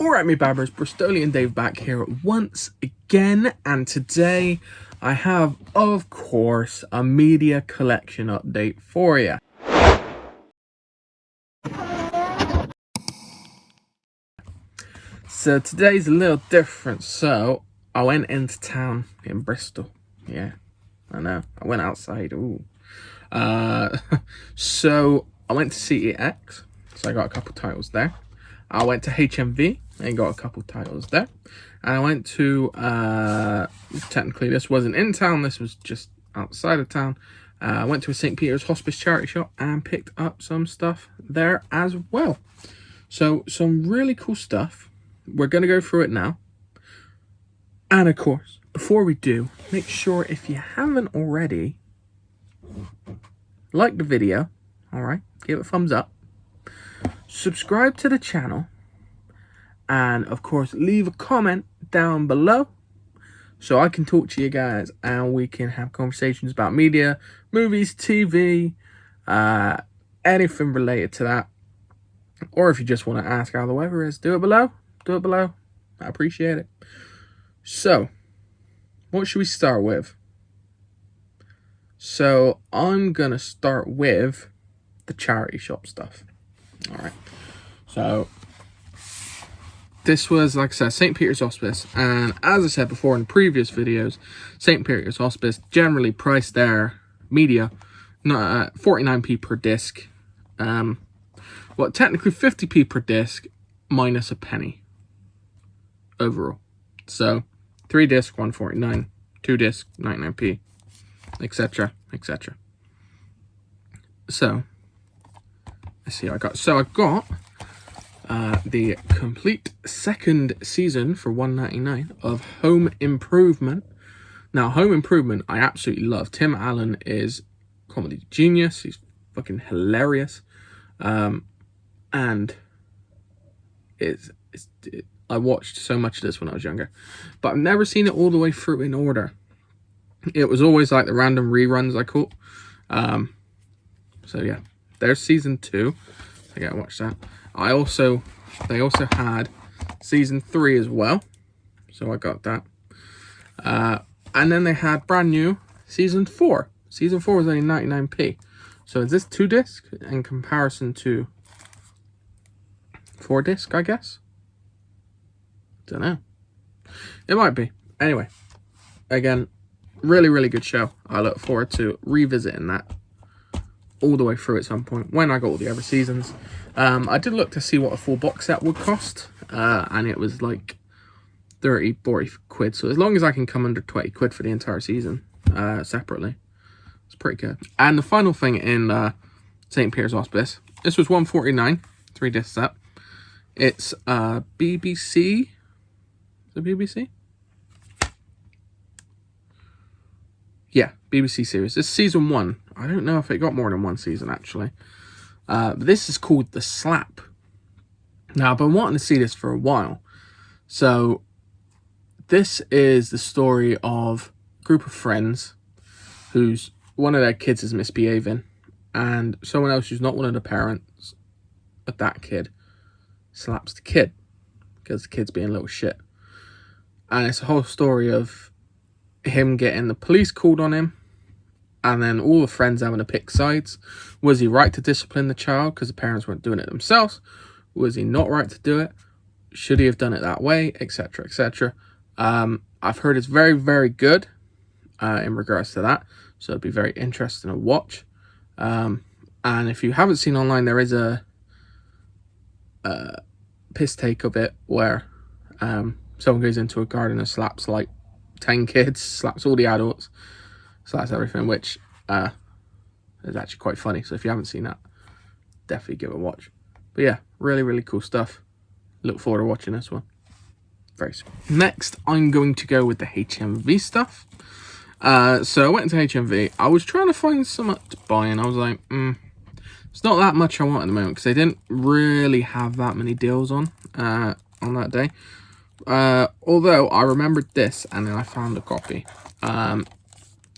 Alright, me babbers, Bristolian Dave back here once again, and today I have, of course, a media collection update for you. So today's a little different. So I went into town in Bristol. Yeah, I know. I went outside. Ooh. So I went to CEX. So I got a couple titles there. I went to HMV and got a couple titles there. And I went to, technically this wasn't in town, this was just outside of town. I went to a St. Peter's Hospice charity shop and picked up some stuff there as well. So some really cool stuff. We're going to go through it now. And of course, before we do, make sure if you haven't already, like the video, alright, give it a thumbs up. Subscribe to the channel, and of course leave a comment down below so I can talk to you guys and we can have conversations about media, movies, TV, anything related to that. Or if you just want to ask how the weather is, do it below. Do it below. I appreciate it. So, what should we start with? So, I'm going to start with the charity shop stuff. Alright, so this was, like I said, St. Peter's Hospice, and as I said before in previous videos, St. Peter's Hospice generally price their media 49p per disc. Well, technically 50p per disc minus a penny overall. So 3 disc 149, 2 disc 99p, etc, etc. So let's see, I got the complete second season for $1.99 of Home Improvement. Now, Home Improvement, I absolutely love. Tim Allen is comedy genius. He's fucking hilarious. And I watched so much of this when I was younger, but I've never seen it all the way through in order. It was always like the random reruns I caught. So yeah, there's season 2. I gotta watch that. They also had season 3 as well, so I got that. And then they had brand new season 4. Season 4 was only 99p. So is this 2 disc in comparison to 4 disc, I guess? Don't know. It might be. Anyway, again, really, really good show. I look forward to revisiting that all the way through at some point when I got all the other seasons. I did look to see what a full box set would cost, and it was like 30, 40 quid. So as long as I can come under 20 quid for the entire season separately, it's pretty good. And the final thing in St. Peter's Hospice, this was $149, 3 disc set. It's BBC. The BBC? Yeah, BBC series. This is season 1. I don't know if it got more than 1 season, actually. But this is called The Slap. Now, I've been wanting to see this for a while. So, this is the story of a group of friends whose one of their kids is misbehaving, and someone else who's not one of the parents of that kid slaps the kid because the kid's being a little shit. And it's a whole story of him getting the police called on him, and then all the friends having to pick sides. Was he right to discipline the child because the parents weren't doing it themselves? Was he not right to do it? Should he have done it that way? Etc, etc. I've heard it's very, very good in regards to that, so it'd be very interesting to watch. And if you haven't seen online, there is a piss take of it where someone goes into a garden and slaps like 10 kids, slaps all the adults, slaps everything, which is actually quite funny. So if you haven't seen that, definitely give it a watch. But yeah, really, really cool stuff. Look forward to watching this one very soon. Next, I'm going to go with the HMV stuff. So I went into HMV. I was trying to find something to buy, and I was like, it's not that much I want at the moment, because they didn't really have that many deals on that day. Although I remembered this, and then I found a copy.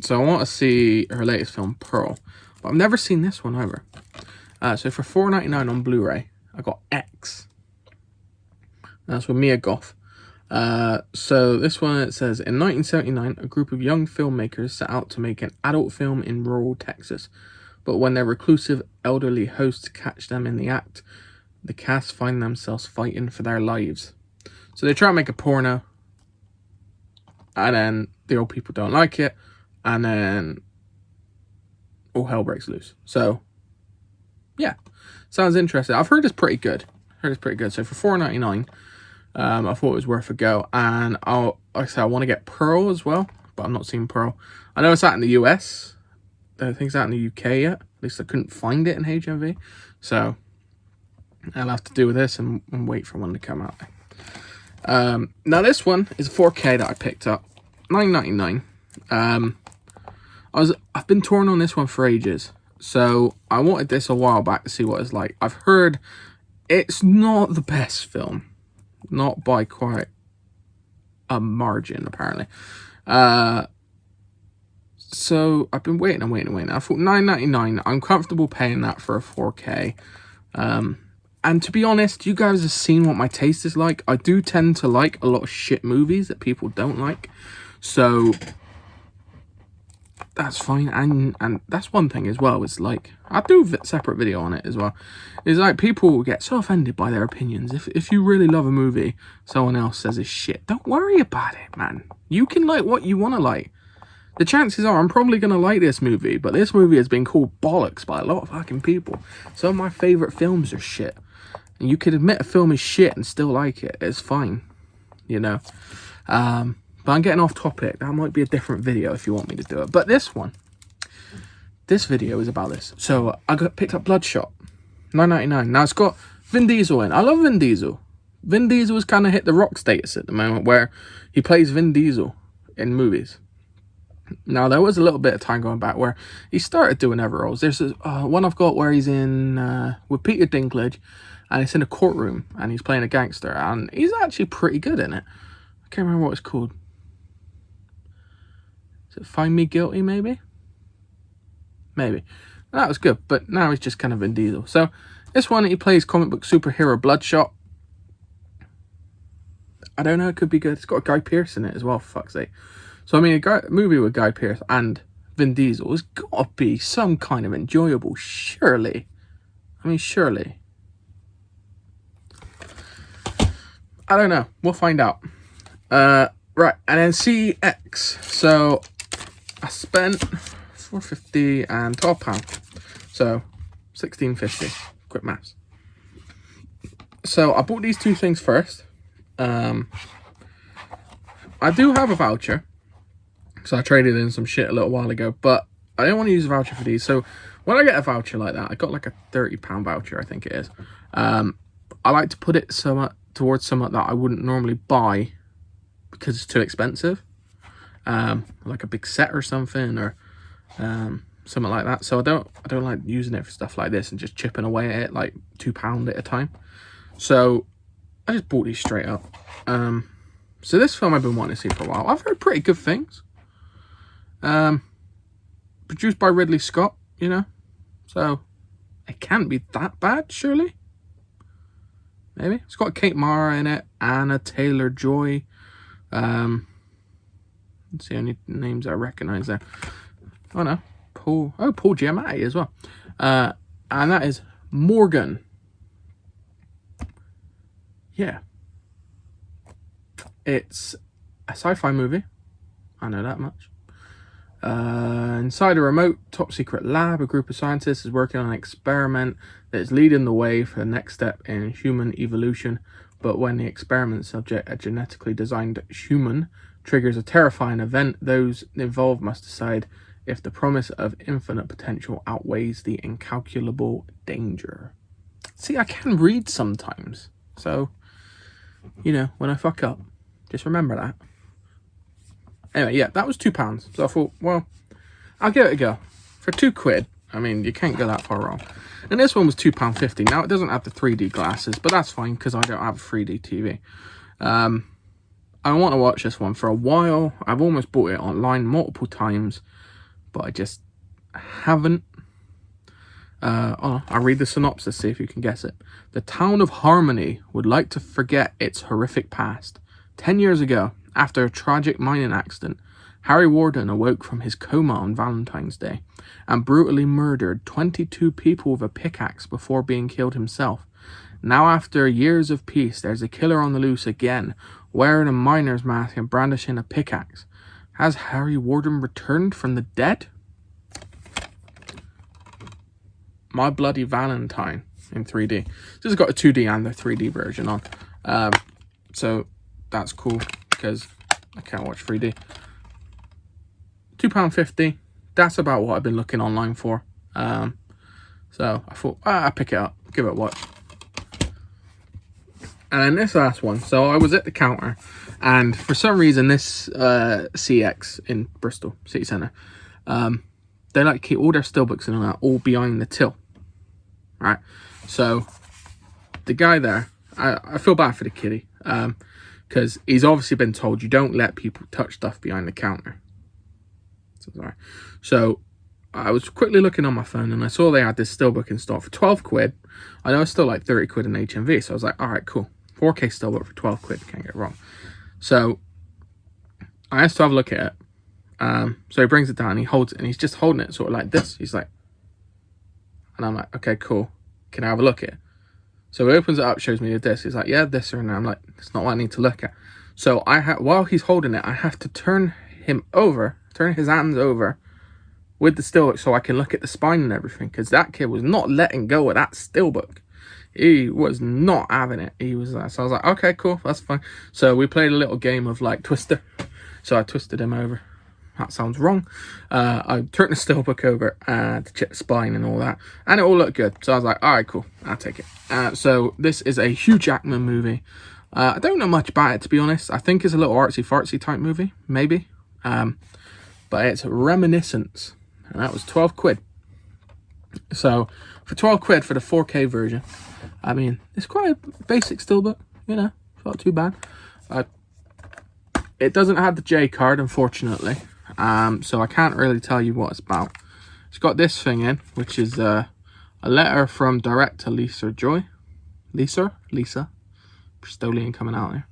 So I want to see her latest film, Pearl. But I've never seen this one either. So for $4.99 on Blu-ray, I got X. That's with Mia Goth. So this one, it says, in 1979, a group of young filmmakers set out to make an adult film in rural Texas. But when their reclusive elderly hosts catch them in the act, the cast find themselves fighting for their lives. So they try to make a porno, and then the old people don't like it, and then all hell breaks loose. So, yeah, sounds interesting. I've heard it's pretty good. So for $4.99, I thought it was worth a go. And like I said, I want to get Pearl as well, but I'm not seeing Pearl. I know it's out in the US. I don't think it's out in the UK yet. At least I couldn't find it in HMV. So I'll have to do with this and wait for one to come out. Now this one is a 4K that I picked up, $9.99. I've been torn on this one for ages, so I wanted this a while back to see what it's like. I've heard it's not the best film, not by quite a margin apparently. So I've been waiting. I thought $9.99. I'm comfortable paying that for a 4K. And to be honest, you guys have seen what my taste is like. I do tend to like a lot of shit movies that people don't like. So that's fine. And that's one thing as well. It's like, I'll do a separate video on it as well. It's like people get so offended by their opinions. If you really love a movie, someone else says it's shit. Don't worry about it, man. You can like what you want to like. The chances are I'm probably going to like this movie, but this movie has been called bollocks by a lot of fucking people. Some of my favourite films are shit. And you could admit a film is shit and still like it. It's fine, you know. But I'm getting off topic. That might be a different video if you want me to do it. But this video is about this. So I picked up Bloodshot, $9.99. Now it's got Vin Diesel in. I love Vin Diesel. Vin Diesel has kind of hit the Rock status at the moment where he plays Vin Diesel in movies. Now, there was a little bit of time going back where he started doing other roles. There's one I've got where he's in with Peter Dinklage, and it's in a courtroom, and he's playing a gangster, and he's actually pretty good in it. I can't remember what it's called. Is it Find Me Guilty, maybe? Maybe. That was good, but now he's just kind of Vin Diesel. So, this one, he plays comic book superhero Bloodshot. I don't know, it could be good. It's got a Guy Pearce in it as well, for fuck's sake. So, I mean, a movie with Guy Pearce and Vin Diesel has got to be some kind of enjoyable, surely. I mean, surely. I don't know. We'll find out. Right, and then CEX. So, I spent $4.50 and £12. So, $16.50. Quick maths. So, I bought these two things first. I do have a voucher. So I traded in some shit a little while ago, but I didn't want to use a voucher for these. So when I get a voucher like that, I got like a £30 voucher, I think it is. I like to put it towards something that I wouldn't normally buy because it's too expensive. Like a big set or something, or something like that. So I don't like using it for stuff like this and just chipping away at it like £2 at a time. So I just bought these straight up. So this film I've been wanting to see for a while. I've heard pretty good things. Produced by Ridley Scott, you know, so it can't be that bad, surely. Maybe it's got Kate Mara in it, Anna Taylor-Joy. Let's see any names I recognize there. Oh no, Paul Giamatti as well, and that is Morgan. Yeah, it's a sci-fi movie. I know that much. Inside a remote, top-secret lab, a group of scientists is working on an experiment that is leading the way for the next step in human evolution. But when the experiment subject, a genetically designed human, triggers a terrifying event, those involved must decide if the promise of infinite potential outweighs the incalculable danger. See, I can read sometimes. So, you know, when I fuck up, just remember that. Anyway, yeah, that was £2. So I thought, well, I'll give it a go. For £2, I mean, you can't go that far wrong. And this one was £2.50. Now, it doesn't have the 3D glasses, but that's fine because I don't have a 3D TV. I want to watch this one for a while. I've almost bought it online multiple times, but I just haven't. I'll read the synopsis, see if you can guess it. The town of Harmony would like to forget its horrific past. 10 years ago, after a tragic mining accident, Harry Warden awoke from his coma on Valentine's Day and brutally murdered 22 people with a pickaxe before being killed himself. Now, after years of peace, there's a killer on the loose again, wearing a miner's mask and brandishing a pickaxe. Has Harry Warden returned from the dead? My Bloody Valentine in 3D. This has got a 2D and the 3D version on. So that's cool because I can't watch 3D. £2.50. That's about what I've been looking online for. So I thought, I'll pick it up, give it a watch. And then this last one. So I was at the counter, and for some reason, this CEX in Bristol City Centre, they like to keep all their steelbooks and all that all behind the till. Right? So the guy there, I feel bad for the kiddie, because he's obviously been told you don't let people touch stuff behind the counter. So I was quickly looking on my phone and I saw they had this steelbook in stock for 12 quid. I know it's still like 30 quid in HMV, so I was like, all right, cool. 4K steelbook for 12 quid, can't get wrong. So I asked to have a look at it. So he brings it down, he holds it, and he's just holding it sort of like this. He's like, and I'm like, okay, cool. Can I have a look at it? So he opens it up, shows me the disc. He's like, yeah, this or that. I'm like, that's not what I need to look at. So while he's holding it, I have to turn his hands over with the steelbook so I can look at the spine and everything, because that kid was not letting go of that steelbook. He was not having it. He was so I was like, okay, cool, that's fine. So we played a little game of like Twister. So I twisted him over. That sounds wrong. I turned the steelbook over to check the spine and all that, and it all looked good. So I was like, all right, cool, I'll take it. So this is a Hugh Jackman movie. I don't know much about it, to be honest. I think it's a little artsy-fartsy type movie, maybe. But it's Reminiscence, and that was 12 quid. So for 12 quid for the 4K version, I mean, it's quite a basic steelbook, you know, it's not too bad. It doesn't have the J card, unfortunately, so I can't really tell you what it's about. It's got this thing in, which is a letter from director Lisa Joy. Lisa, Bristolian coming out here.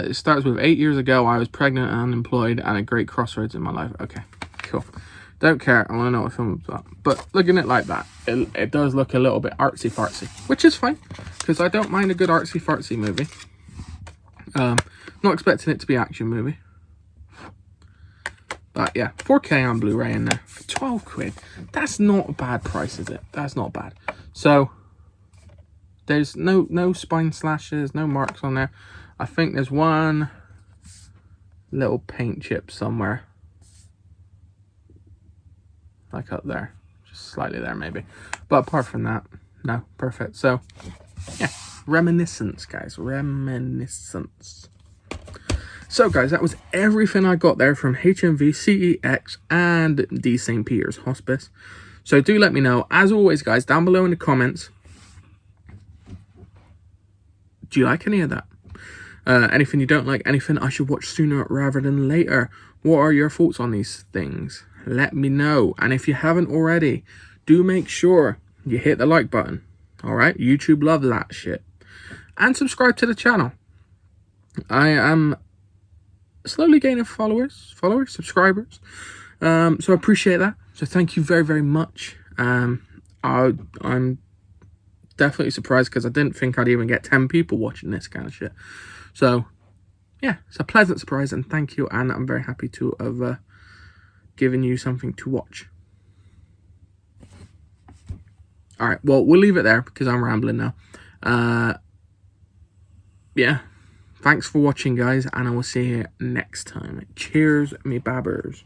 It starts with 8 years ago, I was pregnant and unemployed and at great crossroads in my life. Okay, cool. Don't care, I want to know what film it's about. But looking at it like that, it does look a little bit artsy-fartsy, which is fine, because I don't mind a good artsy-fartsy movie. Not expecting it to be an action movie. But yeah, 4K on Blu-ray in there for 12 quid. That's not a bad price, is it? That's not bad. So, there's no spine slashes, no marks on there. I think there's one little paint chip somewhere. Like up there. Just slightly there maybe. But apart from that, no, perfect. So, yeah, Reminiscence, guys. Reminiscence. So, guys, that was everything I got there from HMV, CEX, and the St. Peter's Hospice. So, do let me know. As always, guys, down below in the comments, do you like any of that? Anything you don't like, anything I should watch sooner rather than later? What are your thoughts on these things? Let me know. And if you haven't already, do make sure you hit the like button. Alright? YouTube loves that shit. And subscribe to the channel. I am slowly gaining followers, subscribers. So I appreciate that. So thank you very, very much. I'm definitely surprised because I didn't think I'd even get 10 people watching this kind of shit. So, yeah, it's a pleasant surprise, and thank you, and I'm very happy to have given you something to watch. Alright, well, we'll leave it there, because I'm rambling now. Yeah, thanks for watching, guys, and I will see you next time. Cheers, me babbers.